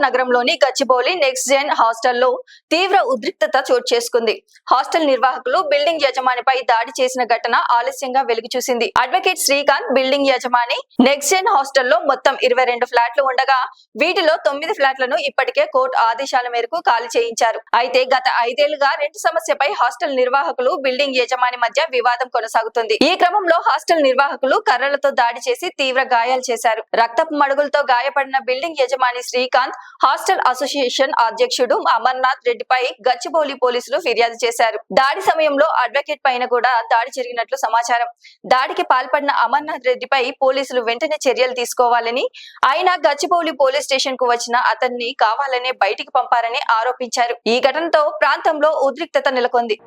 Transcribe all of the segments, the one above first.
నగరంలోని Gachibowli next gen హాస్టల్లో తీవ్ర ఉద్రిక్తత చోటు చేసుకుంది. హాస్టల్ నిర్వాహకులు బిల్డింగ్ యజమానిపై దాడి చేసిన ఘటన ఆలస్యంగా వెలుగు చూసింది. అడ్వకేట్ శ్రీకాంత్ బిల్డింగ్ యజమాని నెక్స్ట్ జెన్ హాస్టల్లో మొత్తం 22 ఫ్లాట్లు ఉండగా వీటిలో 9 ఫ్లాట్లను ఇప్పటికే కోర్టు ఆదేశాల మేరకు ఖాళీ చేయించారు. అయితే గత 5 ఏళ్లుగా రెంట్ సమస్యపై హాస్టల్ నిర్వాహకులు బిల్డింగ్ యజమాని మధ్య వివాదం కొనసాగుతుంది. ఈ క్రమంలో హాస్టల్ నిర్వాహకులు కర్రలతో దాడి చేసి తీవ్ర గాయాలు చేశారు. రక్తపు మడుగులతో గాయపడిన బిల్డింగ్ యజమాని శ్రీకాంత్ హాస్టల్ అసోసియేషన్ అధ్యక్షుడు అమర్నాథ్ రెడ్డిపై గచ్చిబౌలి పోలీసులు ఫిర్యాదు చేశారు. దాడి సమయంలో అడ్వకేట్ పైన కూడా దాడి జరిగినట్లు సమాచారం. దాడికి పాల్పడిన అమర్నాథ్ రెడ్డిపై పోలీసులు వెంటనే చర్యలు తీసుకోవాలని, ఆయన గచ్చిబౌలి పోలీస్ స్టేషన్ కు వచ్చిన అతన్ని కావాలనే బయటికి పంపారని ఆరోపించారు. ఈ ఘటనతో ప్రాంతంలో ఉద్రిక్తత నెలకొంది.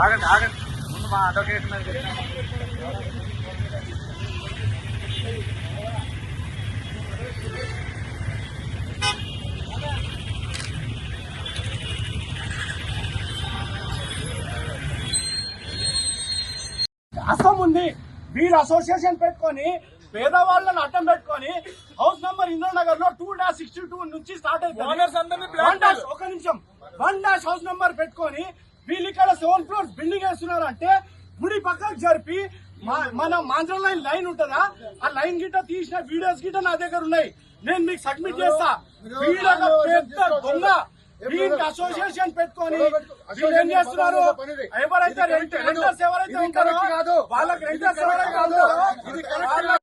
ఆగండి ఆగండి ముందు మా అడ్వకేట్ అసం ఉంది. వీళ్ళు అసోసియేషన్ పెట్టుకొని పేదవాళ్ళని అడ్డం పెట్టుకొని హౌస్ నంబర్ ఇంద్రనగర్ లో 2-62 నుంచి స్టార్ట్ అవుతుంది. ఒక నిమిషం 1- హౌస్ నంబర్ పెట్టుకొని వీళ్ళు ఇక్కడ 7 ఫ్లోర్స్ బిల్డింగ్ వేస్తున్నారు. అంటే గుడి పక్కకు జరిపి మన మాంజల్ లైన్ ఉంటుందా, ఆ లైన్ గిట్ట తీసిన వీడియోస్ గిట్ట నా దగ్గర ఉన్నాయి. నేను మీకు సబ్మిట్ చేస్తా. పెద్ద దొంగ దీనికి అసోసియేషన్ పెట్టుకొని వీళ్ళు ఏం చేస్తున్నారు? ఎవరైతే రెంటర్స్ ఎవరైతే ఉంటారో వాళ్ళకి రెంటర్స్ ఎవరైతే కాదు ఇది కరెక్ట్.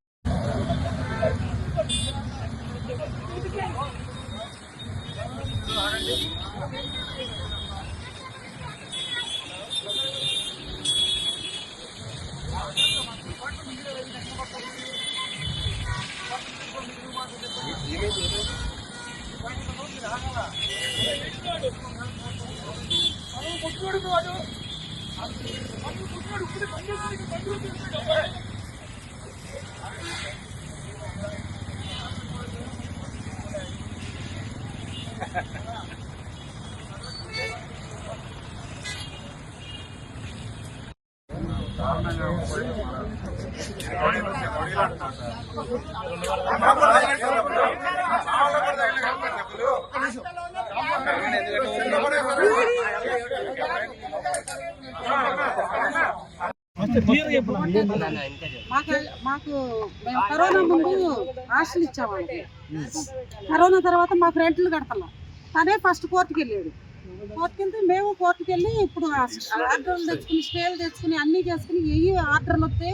మాకు మేము కరోనా ముందు హాస్టల్ ఇచ్చామండి. కరోనా తర్వాత మాకు రెంట్లు కడతాం. తనే ఫస్ట్ కోర్టుకి వెళ్ళాడు. కోర్టుకి వెళ్తే మేము కోర్టుకి వెళ్ళి ఇప్పుడు ఆర్డర్లు తెచ్చుకుని స్టేలు తెచ్చుకుని అన్ని చేసుకుని ఏ ఆర్డర్లు వస్తే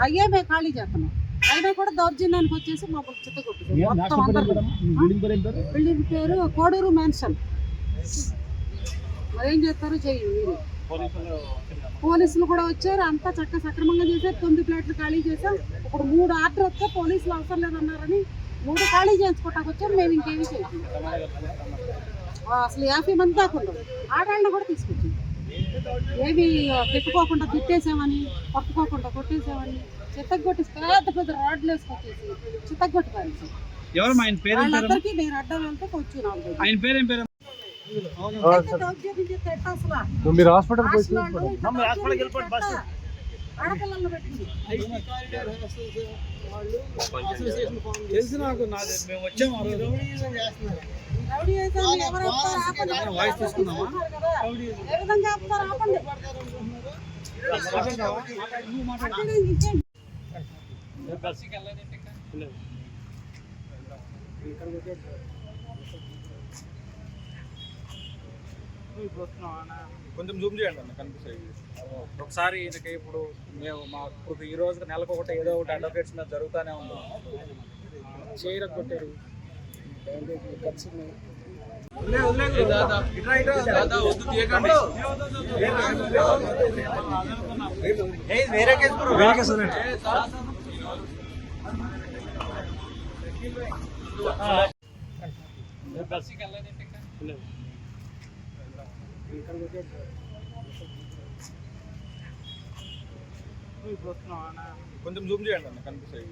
అయ్యే మేము ఖాళీ చేస్తున్నాం. అయినా కూడా దౌర్జన్యానికి వచ్చేసి మాకు చిత్తగొట్టు. బిల్డింగ్ పేరు కోడూరు మ్యాన్షన్. మరేం చేస్తారో చెయ్యి మీరు. పోలీసులు కూడా వచ్చారు. అంతా చక్క సక్రమంగా చేశారు. 9 ఫ్లాట్లు ఖాళీ చేశాం. ఇప్పుడు 3 ఆర్డర్ వస్తే పోలీసులు అవసరం లేదన్నారని 3 ఖాళీ చేయించుకోవటానికి వచ్చారు. మేము ఇంకేమీ చేయలేదు. అసలు 50 మంది దాకా ఉండదు. ఆడాళ్ళని కూడా తీసుకొచ్చాం. ఏమి పెట్టుకోకుండా తిట్టేసామని, పట్టుకోకుండా కొట్టేసామని చిత్తగొట్టి పెద్ద రాడ్లు వేసుకొచ్చేసి చిత్తగొట్టి పారేసాం. వాళ్ళందరికీ నేను అడ్డం వెళ్తే కొంచెం మీరు హాస్పిటల్ ఆడపిల్లలు పెట్టింది. తెలిసి నాకు మేము వచ్చాము. వాయిస్ తీసుకున్నామా? ఏ విధంగా ఆపుతారు? ఆపండి. కొంచెం జూమ్ చేయండి అన్న, కనిపిస్తాయి ఒకసారి. ఈయనకి ఇప్పుడు మేము మాకు ఈ రోజు నెలకు ఒకటి ఏదో ఒకటి అడ్వకేట్స్ మీద జరుగుతూనే ఉంది. చీర కొట్టారు. వేరే కేసు కొంచెం జూమ్ చేయండి అన్న, కనిపిస్తాయి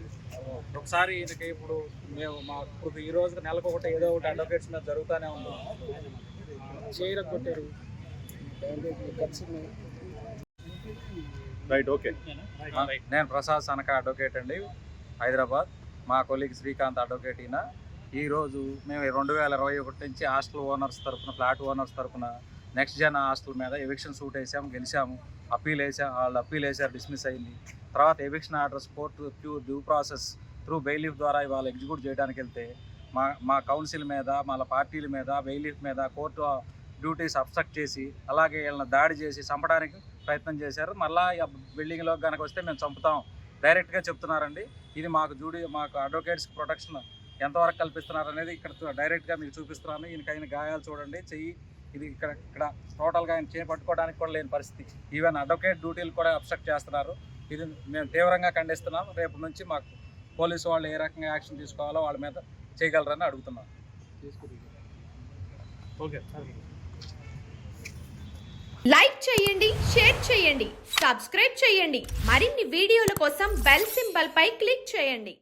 ఒకసారి. ఈయనకి ఇప్పుడు మేము మాకు ఈ రోజు నెలకు ఒకటి ఏదో ఒకటి అడ్వకేట్స్ మీద జరుగుతూనే ఉంది. చీర కొట్టారు. Right, okay. నేను ప్రసాద్ సనక అడ్వకేట్ అండి, హైదరాబాద్. మా కొలీగ్ శ్రీకాంత్ అడ్వకేట్ ఈయన. ఈరోజు మేము 2021 నుంచి హాస్టల్ ఓనర్స్ తరఫున, ఫ్లాట్ ఓనర్స్ తరఫున నెక్స్ట్ జన్ హాస్టల్ మీద ఎవిక్షన్ సూట్ వేసాము, గెలిచాము. అప్పీల్ వేసారు, డిస్మిస్ అయింది. తర్వాత eviction orders court due process through bailiff ద్వారా ఇవాళ ఎగ్జిక్యూట్ చేయడానికి వెళ్తే మా కౌన్సిల్ మీద, మా పార్టీల మీద, బెయిలీఫ్ మీద కోర్టు డ్యూటీస్ అబ్స్ట్రక్ట్ చేసి, అలాగే వీళ్ళని దాడి చేసి చంపడానికి ప్రయత్నం చేశారు. మళ్ళీ బిల్డింగ్లో కనుక వస్తే మేము చంపుతాం డైరెక్ట్గా చెప్తున్నారండి. ఇది మాకు అడ్వకేట్స్ ప్రొటెక్షన్ ఎంతవరకు కల్పిస్తున్నారు అనేది ఇక్కడ డైరెక్ట్గా మీకు చూపిస్తున్నాను. ఈయనకైన గాయాలు చూడండి, చెయ్యి ఇది ఇక్కడ టోటల్గా ఆయన చేయి పట్టుకోవడానికి కూడా లేని పరిస్థితి. ఈవెన్ అడ్వకేట్ డ్యూటీలు కూడా అబ్స్ట్రక్ట్ చేస్తున్నారు. ఇది మేము తీవ్రంగా ఖండిస్తున్నాం. రేపు నుంచి మాకు పోలీసు వాళ్ళు ఏ రకంగా యాక్షన్ తీసుకోవాలో వాళ్ళ మీద చేయగలరని అడుగుతున్నాం. లైక్ చేయండి, షేర్ చేయండి, సబ్స్క్రైబ్ చేయండి. మరిన్ని వీడియోల కోసం బెల్ సింబల్ పై క్లిక్ చేయండి.